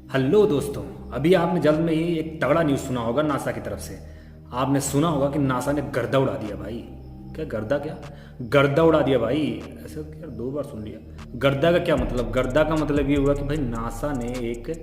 Hello दोस्तों। अभी आपने जल्द में ही एक तगड़ा न्यूज़ सुना होगा नासा की तरफ से। आपने सुना होगा कि नासा ने गर्दा उड़ा दिया भाई। क्या गर्दा? क्या गर्दा उड़ा दिया भाई? ऐसा क्या, दो बार सुन लिया। गर्दा का क्या मतलब? गर्दा का मतलब ये हुआ कि भाई नासा ने एक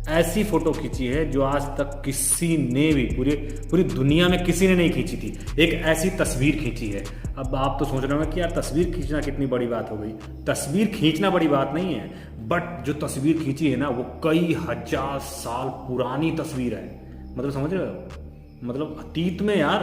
ऐसी फोटो खींची है जो आज तक किसी ने भी पूरी पूरी दुनिया में किसी ने नहीं खींची थी। एक ऐसी तस्वीर खींची है। अब आप तो सोच रहे होंगे कि यार तस्वीर खींचना कितनी बड़ी बात हो गई। तस्वीर खींचना बड़ी बात नहीं है, बट जो तस्वीर खींची है ना वो कई हजार साल पुरानी तस्वीर है। मतलब समझ रहे हो? मतलब अतीत में यार,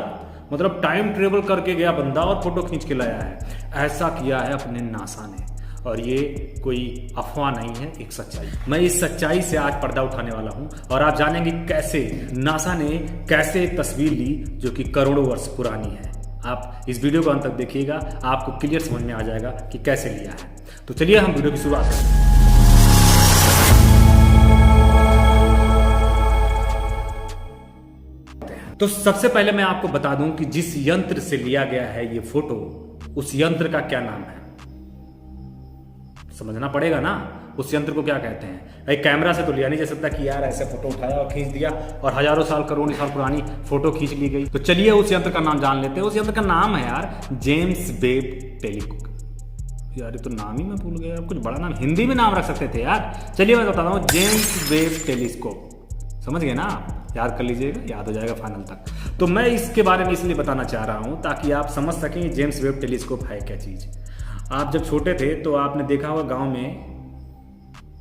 मतलब टाइम ट्रेवल करके गया बंदा और फोटो खींच के लाया है। ऐसा किया है अपने नासा ने, और ये कोई अफवाह नहीं है, एक सच्चाई। मैं इस सच्चाई से आज पर्दा उठाने वाला हूं और आप जानेंगे कैसे नासा ने कैसे एक तस्वीर ली जो कि करोड़ों वर्ष पुरानी है। आप इस वीडियो को अंत तक देखिएगा, आपको क्लियर समझ में आ जाएगा कि कैसे लिया है। तो चलिए हम वीडियो की शुरुआत करते हैं। तो सबसे पहले मैं आपको बता दूं कि जिस यंत्र से लिया गया है ये फोटो, उस यंत्र का क्या नाम है। समझना पड़ेगा ना, उस यंत्र को क्या कहते हैं। एक कैमरा से तो लिया नहीं जा सकता कि यार ऐसे फोटो उठाया और खींच दिया और हजारों साल करोड़ों साल पुरानी फोटो खींच ली गई। तो चलिए उस यंत्र का नाम जान लेते हैं। उस यंत्र का नाम है यार जेम्स वेब टेलीस्कोप। यार ये तो नाम ही मैं भूल गया। कुछ बड़ा नाम हिंदी में नाम रख सकते थे यार। चलिए मैं बताता हूँ, जेम्स वेब टेलीस्कोप। समझ गए ना? याद कर लीजिएगा, याद हो जाएगा फाइनल तक। तो मैं इसके बारे में इसलिए बताना चाह रहा हूँ ताकि आप समझ सकें जेम्स वेब टेलीस्कोप है क्या चीज़। आप जब छोटे थे तो आपने देखा होगा गांव में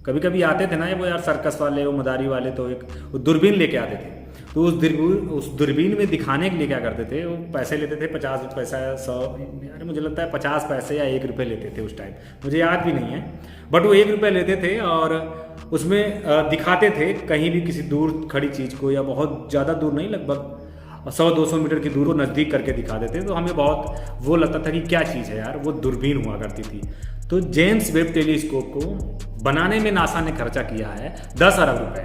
कभी कभी आते थे ना वो यार सर्कस वाले, वो मदारी वाले, तो एक वो दूरबीन लेके आते थे। तो उस दूरबीन में दिखाने के लिए क्या करते थे, वो पैसे लेते थे 50 पैसा 100, यार मुझे लगता है 50 पैसे या 1 रुपये लेते थे उस टाइम, मुझे याद भी नहीं है। बट वो 1 रुपये लेते थे और उसमें दिखाते थे कहीं भी किसी दूर खड़ी चीज़ को, या बहुत ज़्यादा दूर नहीं, लगभग 100-200 मीटर की दूर को नज़दीक करके दिखा देते। तो हमें बहुत वो लगता था कि क्या चीज़ है यार। वो दूरबीन हुआ करती थी। तो जेम्स वेब टेलीस्कोप को बनाने में नासा ने खर्चा किया है 10 अरब रुपए।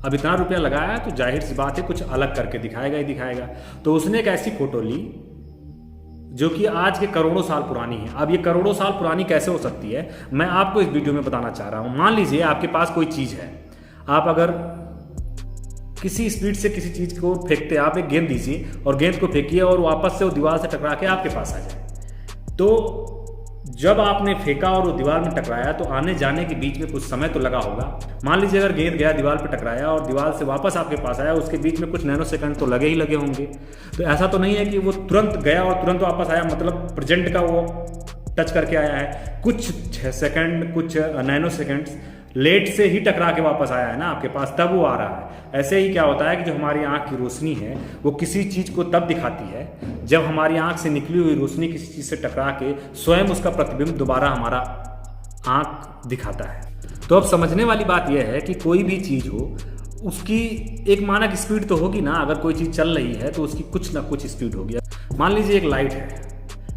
अब इतना रुपया लगाया तो जाहिर सी बात है कुछ अलग करके दिखाएगा ही दिखाएगा। तो उसने एक ऐसी फोटो ली जो कि आज के करोड़ों साल पुरानी है। अब ये करोड़ों साल पुरानी कैसे हो सकती है, मैं आपको इस वीडियो में बताना चाह रहा हूँ। मान लीजिए आपके पास कोई चीज़ है, आप अगर किसी स्पीड से किसी चीज़ को फेंकते, आप एक गेंद दीजिए और गेंद को फेंकिए और वापस से वो दीवार से टकरा के आपके पास आ जाए। तो जब आपने फेंका और वो दीवार में टकराया तो आने जाने के बीच में कुछ समय तो लगा होगा। मान लीजिए अगर गेंद गया, दीवार पे टकराया और दीवार से वापस आपके पास आया, उसके बीच में कुछ नैनो सेकंड तो लगे ही लगे होंगे। तो ऐसा तो नहीं है कि वो तुरंत गया और तुरंत वापस आया, मतलब प्रेजेंट का वो टच करके आया है। कुछ 6 सेकंड, कुछ नैनो सेकंड्स लेट से ही टकरा के वापस आया है ना आपके पास, तब वो आ रहा है। ऐसे ही क्या होता है कि जो हमारी आंख की रोशनी है वो किसी चीज़ को तब दिखाती है जब हमारी आंख से निकली हुई रोशनी किसी चीज़ से टकरा के स्वयं उसका प्रतिबिंब दोबारा हमारा आंख दिखाता है। तो अब समझने वाली बात यह है कि कोई भी चीज़ हो उसकी एक मानक स्पीड तो होगी ना। अगर कोई चीज़ चल रही है तो उसकी कुछ ना कुछ स्पीड होगी। मान लीजिए एक लाइट है,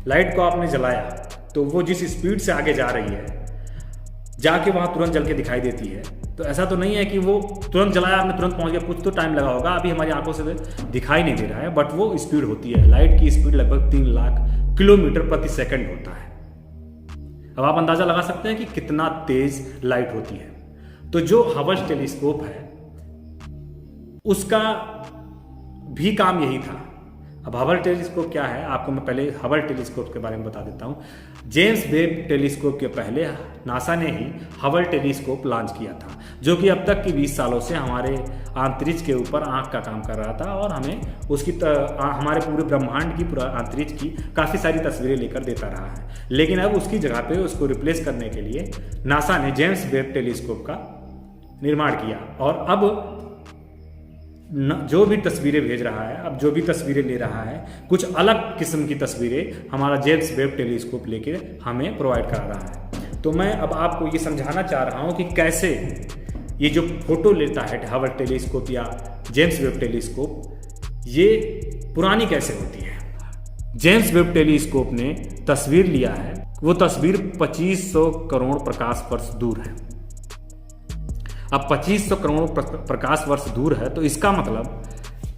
लाइट को आपने जलाया तो वो जिस स्पीड से आगे जा रही है जाके वहां तुरंत जल के दिखाई देती है। तो ऐसा तो नहीं है कि वो तुरंत जलाया आपने तुरंत पहुंच गया, कुछ तो टाइम लगा होगा, अभी हमारी आंखों से दिखाई नहीं दे रहा है, बट वो स्पीड होती है। लाइट की स्पीड लगभग 3 लाख किलोमीटर प्रति सेकंड होता है। अब आप अंदाजा लगा सकते हैं कि कितना तेज लाइट होती है। तो जो हबल टेलीस्कोप है उसका भी काम यही था। अब हबल टेलीस्कोप क्या है, आपको मैं पहले हबल टेलीस्कोप के बारे में बता देता हूँ। जेम्स वेब टेलीस्कोप के पहले नासा ने ही हबल टेलीस्कोप लॉन्च किया था, जो कि अब तक की 20 सालों से हमारे अंतरिक्ष के ऊपर आंख का काम कर रहा था और हमें उसकी हमारे पूरे ब्रह्मांड की, पूरा अंतरिक्ष की काफ़ी सारी तस्वीरें लेकर देता रहा है। लेकिन अब उसकी जगह पे उसको रिप्लेस करने के लिए नासा ने जेम्स वेब टेलीस्कोप का निर्माण किया। और अब जो भी तस्वीरें भेज रहा है, अब जो भी तस्वीरें ले रहा है, कुछ अलग किस्म की तस्वीरें हमारा जेम्स वेब टेलीस्कोप लेके हमें प्रोवाइड करा रहा है। तो मैं अब आपको ये समझाना चाह रहा हूँ कि कैसे ये जो फोटो लेता है हबल टेलीस्कोप या जेम्स वेब टेलीस्कोप, ये पुरानी कैसे होती है। जेम्स वेब टेलीस्कोप ने तस्वीर लिया है, वो तस्वीर 2500 करोड़ प्रकाश वर्ष दूर है। अब 2500 करोड़ प्रकाश वर्ष दूर है तो इसका मतलब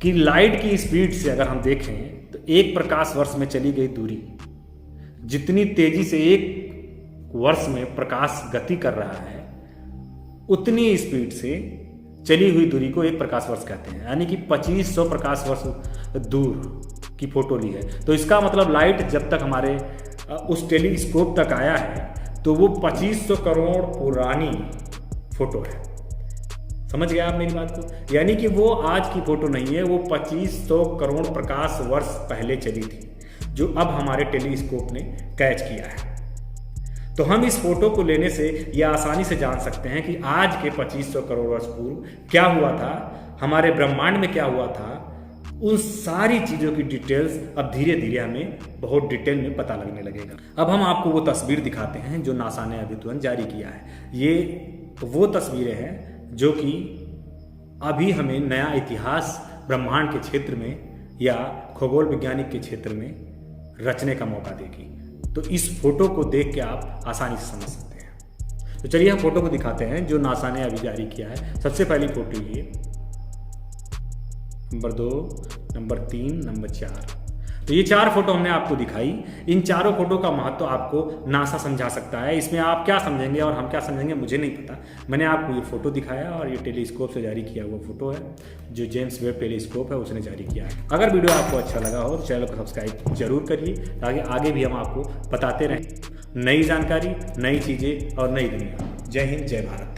कि लाइट की स्पीड से अगर हम देखें तो एक प्रकाश वर्ष में चली गई दूरी, जितनी तेजी से एक वर्ष में प्रकाश गति कर रहा है, उतनी स्पीड से चली हुई दूरी को 1 प्रकाश वर्ष कहते हैं, यानी कि 2500 प्रकाश वर्ष दूर की फोटो ली है। तो इसका मतलब लाइट जब तक हमारे उस टेलीस्कोप तक आया है तो वो 2500 करोड़ पुरानी फोटो है। समझ गए आप मेरी बात को? यानी कि वो आज की फोटो नहीं है, वो 2500 करोड़ प्रकाश वर्ष पहले चली थी, जो अब हमारे टेलीस्कोप ने कैच किया है। तो हम इस फोटो को लेने से यह आसानी से जान सकते हैं कि आज के 2500 करोड़ वर्ष पूर्व क्या हुआ था, हमारे ब्रह्मांड में क्या हुआ था। उन सारी चीज़ों की डिटेल्स अब धीरे धीरे हमें बहुत डिटेल में पता लगने लगेगा। अब हम आपको वो तस्वीर दिखाते हैं जो नासा ने अभी तुरंत जारी किया है। ये वो तस्वीरें हैं जो कि अभी हमें नया इतिहास ब्रह्मांड के क्षेत्र में या खगोल वैज्ञानिक के क्षेत्र में रचने का मौका देगी। तो इस फोटो को देख के आप आसानी से समझ सकते हैं। तो चलिए हम फोटो को दिखाते हैं जो नासा ने अभी जारी किया है। सबसे पहली फोटो ये नंबर 2, नंबर 3, नंबर 4। तो ये 4 फोटो हमने आपको दिखाई। इन चारों फोटो का महत्व आपको नासा समझा सकता है। इसमें आप क्या समझेंगे और हम क्या समझेंगे मुझे नहीं पता। मैंने आपको ये फोटो दिखाया और ये टेलीस्कोप से जारी किया हुआ फोटो है, जो जेम्स वेब टेलीस्कोप है उसने जारी किया है। अगर वीडियो आपको अच्छा लगा हो तो चैनल को सब्सक्राइब जरूर करिए, ताकि आगे भी हम आपको बताते रहें नई जानकारी, नई चीज़ें और नई दुनिया। जय हिंद, जय भारत।